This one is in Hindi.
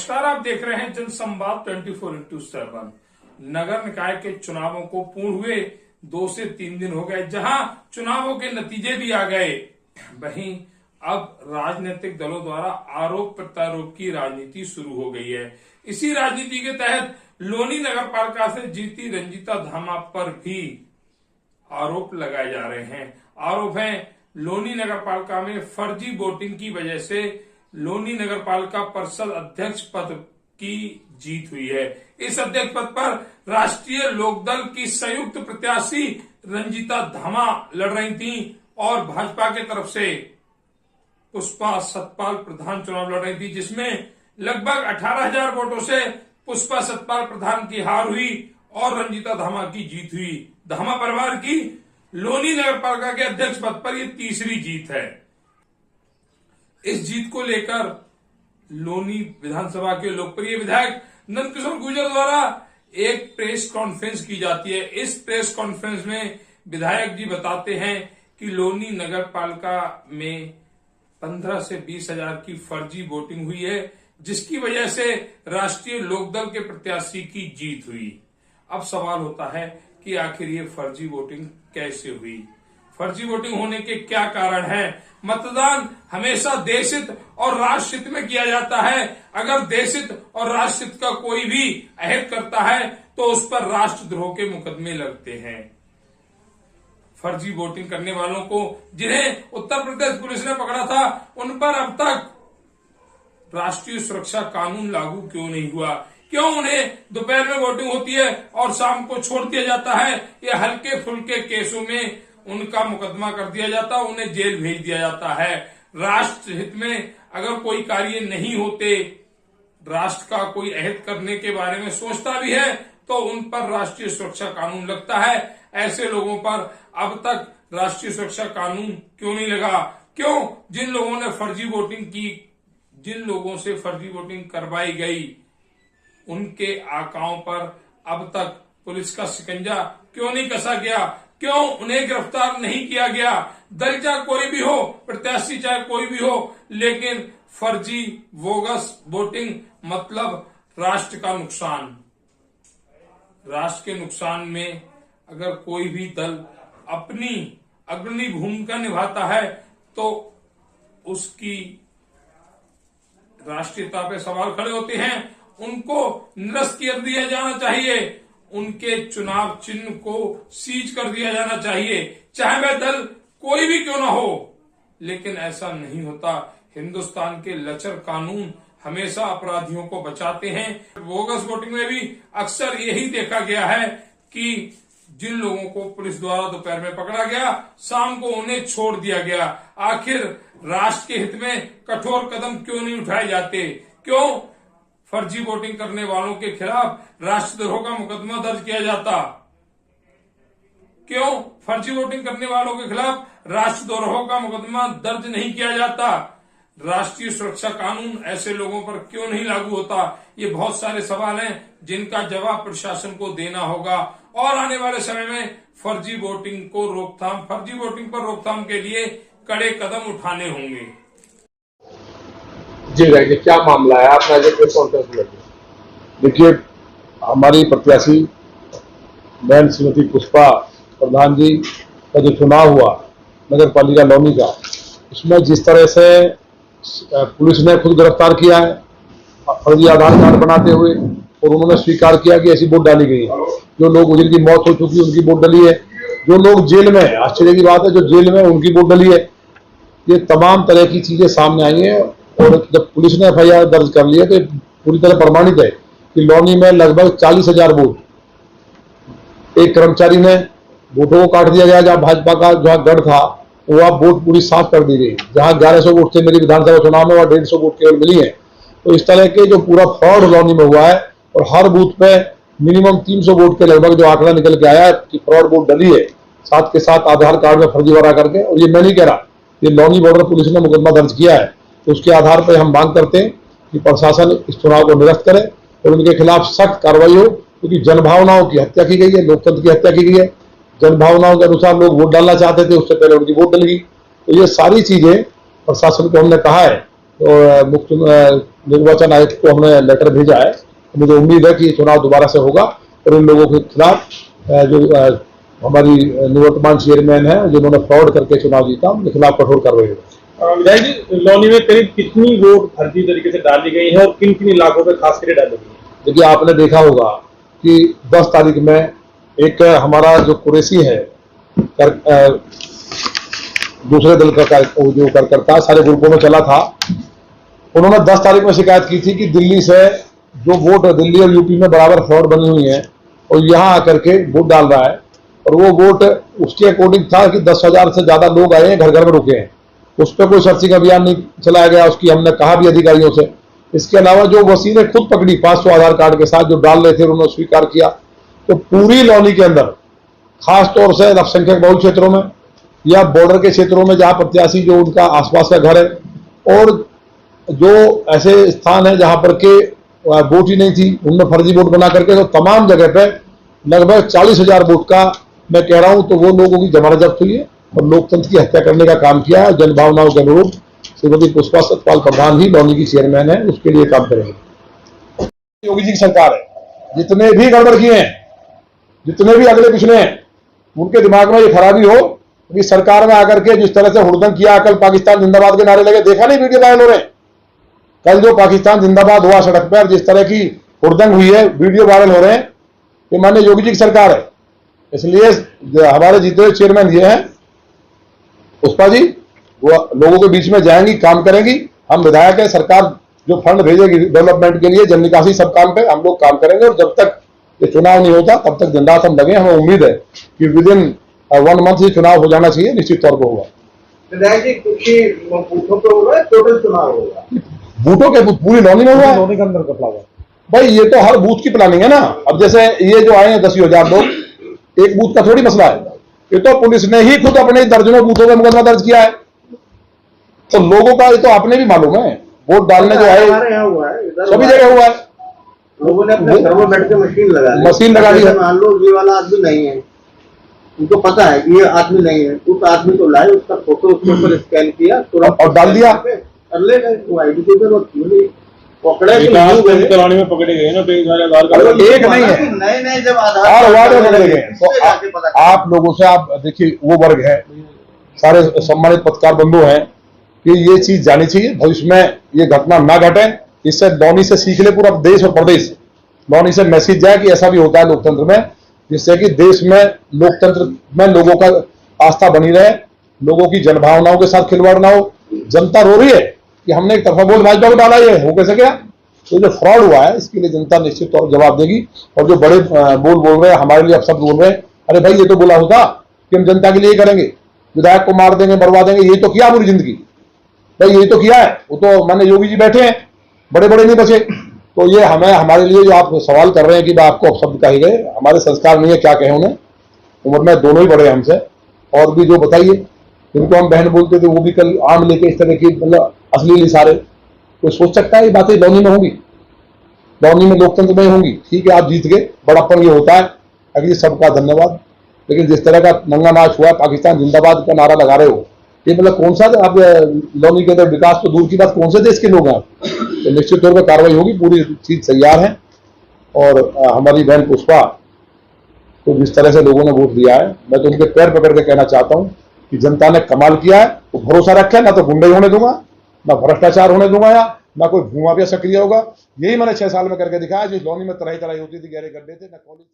नमस्कार, आप देख रहे हैं जनसंवाद 24x7। नगर निकाय के चुनावों को पूर्ण हुए 2 से 3 दिन हो गए, जहां चुनावों के नतीजे भी आ गए। वहीं अब राजनीतिक दलों द्वारा आरोप प्रत्यारोप की राजनीति शुरू हो गई है। इसी राजनीति के तहत लोनी नगर पालिका से जीती रंजीता धामा पर भी आरोप लगाए जा रहे हैं। आरोप है लोनी नगर पालिका में फर्जी वोटिंग की वजह से लोनी नगर पालिका परिषद अध्यक्ष पद की जीत हुई है। इस अध्यक्ष पद पर राष्ट्रीय लोकदल की संयुक्त प्रत्याशी रंजीता धामा लड़ रही थी और भाजपा के तरफ से पुष्पा सतपाल प्रधान चुनाव लड़ रही थी, जिसमें लगभग 18,000 वोटों से पुष्पा सतपाल प्रधान की हार हुई और रंजीता धामा की जीत हुई। धामा परिवार की लोनी नगर पालिका के अध्यक्ष पद पर यह तीसरी जीत है। इस जीत को लेकर लोनी विधानसभा के लोकप्रिय विधायक नंदकिशोर गुर्जर द्वारा एक प्रेस कॉन्फ्रेंस की जाती है। इस प्रेस कॉन्फ्रेंस में विधायक जी बताते हैं कि लोनी नगर पालिका में 15 से 20,000 की फर्जी वोटिंग हुई है, जिसकी वजह से राष्ट्रीय लोकदल के प्रत्याशी की जीत हुई। अब सवाल होता है कि आखिर ये फर्जी वोटिंग कैसे हुई, फर्जी वोटिंग होने के क्या कारण हैं? मतदान हमेशा देशहित और राष्ट्रहित में किया जाता है। अगर देशहित और राष्ट्रहित का कोई भी अहित करता है तो उस पर राष्ट्रद्रोह के मुकदमे लगते हैं। फर्जी वोटिंग करने वालों को जिन्हें उत्तर प्रदेश पुलिस ने पकड़ा था, उन पर अब तक राष्ट्रीय सुरक्षा कानून लागू क्यों नहीं हुआ? क्यों उन्हें दोपहर में वोटिंग होती है और शाम को छोड़ दिया जाता है? ये हल्के फुल्के केसों में उनका मुकदमा कर दिया जाता, उन्हें जेल भेज दिया जाता है। राष्ट्र हित में अगर कोई कार्य नहीं होते, राष्ट्र का कोई अहित करने के बारे में सोचता भी है तो उन पर राष्ट्रीय सुरक्षा कानून लगता है। ऐसे लोगों पर अब तक राष्ट्रीय सुरक्षा कानून क्यों नहीं लगा? क्यों जिन लोगों ने फर्जी वोटिंग की, जिन लोगों से फर्जी वोटिंग करवाई गई, उनके आकाओं पर अब तक पुलिस का शिकंजा क्यों नहीं कसा गया? क्यों उन्हें गिरफ्तार नहीं किया गया? दल चाहे कोई भी हो, प्रत्याशी चाहे कोई भी हो, लेकिन फर्जी बोगस वोटिंग मतलब राष्ट्र का नुकसान। राष्ट्र के नुकसान में अगर कोई भी दल अपनी अग्रणी भूमिका निभाता है तो उसकी राष्ट्रीयता पे सवाल खड़े होते हैं। उनको निरस्त कर दिया जाना चाहिए, उनके चुनाव चिन्ह को सीज कर दिया जाना चाहिए, चाहे वह दल कोई भी क्यों ना हो। लेकिन ऐसा नहीं होता। हिंदुस्तान के लचर कानून हमेशा अपराधियों को बचाते हैं। बोगस वोटिंग में भी अक्सर यही देखा गया है कि जिन लोगों को पुलिस द्वारा दोपहर में पकड़ा गया, शाम को उन्हें छोड़ दिया गया। आखिर राष्ट्र के हित में कठोर कदम क्यों नहीं उठाए जाते? क्यों फर्जी वोटिंग करने वालों के खिलाफ राष्ट्रद्रोह का मुकदमा दर्ज किया जाता? क्यों फर्जी वोटिंग करने वालों के खिलाफ राष्ट्रद्रोह का मुकदमा दर्ज नहीं किया जाता? राष्ट्रीय सुरक्षा कानून ऐसे लोगों पर क्यों नहीं लागू होता? ये बहुत सारे सवाल हैं जिनका जवाब प्रशासन को देना होगा और आने वाले समय में फर्जी वोटिंग पर रोकथाम के लिए कड़े कदम उठाने होंगे। जी देखिए, क्या मामला है? आपने आज प्रेस कॉन्फ्रेंस में देखिए, हमारी प्रत्याशी बहन श्रीमती पुष्पा प्रधान जी का जो चुनाव हुआ नगर पालिका लोनी का, उसमें जिस तरह से पुलिस ने खुद गिरफ्तार किया है फर्जी आधार कार्ड बनाते हुए, और उन्होंने स्वीकार किया कि ऐसी वोट डाली गई है। जो लोग जिनकी मौत हो चुकी है उनकी वोट डली है, जो लोग जेल में, आश्चर्य की बात है, जो जेल में उनकी वोट डली है। ये तमाम तरह की चीजें सामने आई हैं और जब पुलिस ने FIR दर्ज कर लिया तो पूरी तरह प्रमाणित है कि लोनी में लगभग 40,000 वोट, एक कर्मचारी ने वोटों को काट दिया गया। जहां भाजपा का जहां गढ़ था वहां वोट पूरी साफ कर दी गई। जहां 1100 वोट थे मेरी विधानसभा चुनाव में, वहां 150 वोट केवल मिली है। तो इस तरह के जो पूरा फ्रॉड लोनी में हुआ है और हर बूथ पे मिनिमम 300 वोट के लगभग जो आंकड़ा निकल के आया है कि फ्रॉड वोट डली है, साथ के साथ आधार कार्ड में फर्जीवाड़ा करके। और ये मैं नहीं कह रहा, ये लोनी बॉर्डर पुलिस ने मुकदमा दर्ज किया है। तो उसके आधार पर हम मांग करते हैं कि प्रशासन इस चुनाव को निरस्त करे और उनके खिलाफ सख्त कार्रवाई हो, क्योंकि जनभावनाओं की हत्या की गई है, लोकतंत्र की हत्या की गई है। जनभावनाओं के अनुसार लोग वोट डालना चाहते थे, उससे पहले उनकी वोट डल गई। तो ये सारी चीजें प्रशासन को हमने कहा है तो मुख्य निर्वाचन आयुक्त को हमने लेटर भेजा है। मुझे उम्मीद है कि चुनाव दोबारा से होगा और इन लोगों के खिलाफ जो हमारी निवर्तमान चेयरमैन है जिन्होंने फ्रॉड करके चुनाव जीता, उनके खिलाफ कठोर कार्रवाई होगी। विधायक जी, लौनी में करीब कितनी वोट फर्जी तरीके से डाली गई है और किन किन इलाकों में खास करके डाली गई है? देखिए, आपने देखा होगा कि 10 तारीख में एक हमारा जो कुरैशी है दूसरे दल का जो कार्यकर्ता सारे ग्रुपों में चला था, उन्होंने 10 तारीख में शिकायत की थी कि दिल्ली से जो वोट दिल्ली और यूपी में बराबर फ्रॉड बनी हुई है और यहाँ आकर के वोट डाल रहा है, और वो वोट उसके अकॉर्डिंग था कि 10,000 से ज्यादा लोग आए हैं, घर घर में रुके हैं। उस पर कोई सर्चिंग अभियान नहीं चलाया गया, उसकी हमने कहा भी अधिकारियों से। इसके अलावा जो वसीले खुद पकड़ी 500 आधार कार्ड के साथ जो डाल रहे थे, उन्होंने स्वीकार किया। तो पूरी लौनी के अंदर खास तौर से अल्पसंख्यक बहुल क्षेत्रों में या बॉर्डर के क्षेत्रों में जहां प्रत्याशी जो उनका आसपास का घर है और जो ऐसे स्थान है जहां पर के वोट ही नहीं थी, उनमें फर्जी वोट बना करके तो तमाम जगह पे लगभग 40,000 वोट का मैं कह रहा हूं तो वो लोगों की जमानत जब्त हुई है और लोकतंत्र की हत्या करने का काम किया है। जनभावनाओं के अनुरूप श्रीमती पुष्पा सतपाल प्रधान ही लौनी की चेयरमैन है, उसके लिए काम करेंगे। योगी जी की सरकार है, जितने भी गड़बड़ किए हैं, जितने भी अगले पिछले हैं, उनके दिमाग में ये खराबी हो कि सरकार में आकर के जिस तरह से हुड़दंग किया, कल पाकिस्तान जिंदाबाद के नारे लगे, देखा नहीं वीडियो वायरल हो रहे? कल जो पाकिस्तान जिंदाबाद हुआ सड़क पर, जिस तरह की हुड़दंग हुई है, वीडियो वायरल हो रहे हैं। ये माननीय योगी जी की सरकार है, इसलिए हमारे जीते हुए चेयरमैन ये हैं पुष्पा जी, वो लोगों के बीच में जाएंगी, काम करेंगी। हम विधायक है, सरकार जो फंड भेजेगी डेवलपमेंट के लिए, जन निकासी सब काम पे हम लोग काम करेंगे और जब तक ये चुनाव नहीं होता तब तक दिन रात हम लगे। हमें उम्मीद है कि विद इन 1 मंथ ये चुनाव हो जाना चाहिए, निश्चित तौर पर होगा। विधायक जी, कुछ ही बूथों पे होगा, टोटल चुनाव होगा? बूथों के पूरी लौनी में हुआ है, लौनी के अंदर का प्लान है भाई। ये तो हर बूथ की प्लानिंग है ना। अब जैसे ये जो आए हैं 10,000 लोग, एक बूथ का थोड़ी मसला है। ये तो पुलिस ने ही खुद अपने दर्जनों बूथों में मुकदमा दर्ज किया है, तो लोगों का ये तो आपने भी मालूम है। वोट डालने जो है हमारे यहाँ हुआ है, सभी जगह हुआ है। लोगों ने अपने घर में बैठ के मशीन लगा दी है। मान लो ये वाला आदमी नहीं है, उनको पता है कि ये आदमी नहीं है, उस आदमी को लाए, उसका फोटो उसके ऊपर स्कैन किया और डाल दिया, कर ले गए वो आईडी को पकड़े कॉलोनी में पकड़े गए ना, एक नहीं है, नए जब आधार वार्ड में पकड़े गए। तो आप लोगों से आप देखिए, वो वर्ग है, सारे सम्मानित पत्रकार बंधु हैं कि ये चीज जानी चाहिए, भविष्य में ये घटना ना घटे। इससे लौनी से सीख ले पूरा देश और प्रदेश, लौनी से मैसेज जाए कि ऐसा भी होता है लोकतंत्र में, जिससे कि देश में लोकतंत्र में लोगों का आस्था बनी रहे, लोगों की जनभावनाओं के साथ खिलवाड़ ना हो। जनता रो रही है कि हमने एक तरफा वोट भाजपा को डाला, ये हो कैसे गया? तो जो फ्रॉड हुआ है इसके लिए जनता निश्चित तौर जवाब देगी। और जो बड़े बोल रहे हैं हमारे लिए, अब सब बोल रहे हैं, अरे भाई ये तो बोला होता कि हम जनता के लिए करेंगे, विधायक को मार देंगे, बर्बाद देंगे, ये तो किया पूरी जिंदगी भाई, ये तो किया है। वो तो माने योगी जी बैठे हैं, बड़े बड़े नहीं बचे। तो ये हमें, हमारे लिए जो आप सवाल कर रहे हैं कि आपको अब शब्द कहे गए, हमारे संस्कार नहीं है, क्या कहें उन्हें, उम्र में दोनों ही बड़े हमसे। और भी जो बताइए जिनको हम बहन बोलते थे, वो भी कल आम लेके इस तरह की मतलब अश्लील इशारे, कोई सोच सकता है ये बातें लौनी में होंगी? लौनी में लोकतंत्र में होंगी? ठीक है, आप जीत गए, बड़प्पन ये होता है। अगली सबका धन्यवाद। लेकिन जिस तरह का नंगा नाच हुआ, पाकिस्तान जिंदाबाद का नारा लगा रहे हो, ये मतलब कौन सा, आप लौनी के अंदर विकास तो दूर की बात, कौन से देश के लोग हैं? तो निश्चित तौर पर कार्रवाई होगी, पूरी चीज तैयार है। और हमारी बहन पुष्पा तो जिस तरह से लोगों ने वोट दिया है, मैं तो उनके पैर पकड़ के कहना चाहता हूं कि जनता ने कमाल किया है। तो भरोसा रखे, ना तो गुंडे होने दूंगा, ना भ्रष्टाचार होने दूंगा, या ना कोई भूमा भी सक्रिय होगा। यही मैंने 6 साल में करके दिखाया। जिस लौनी में तराई होती थी, गहरे गड्ढे थे, ना कॉलेज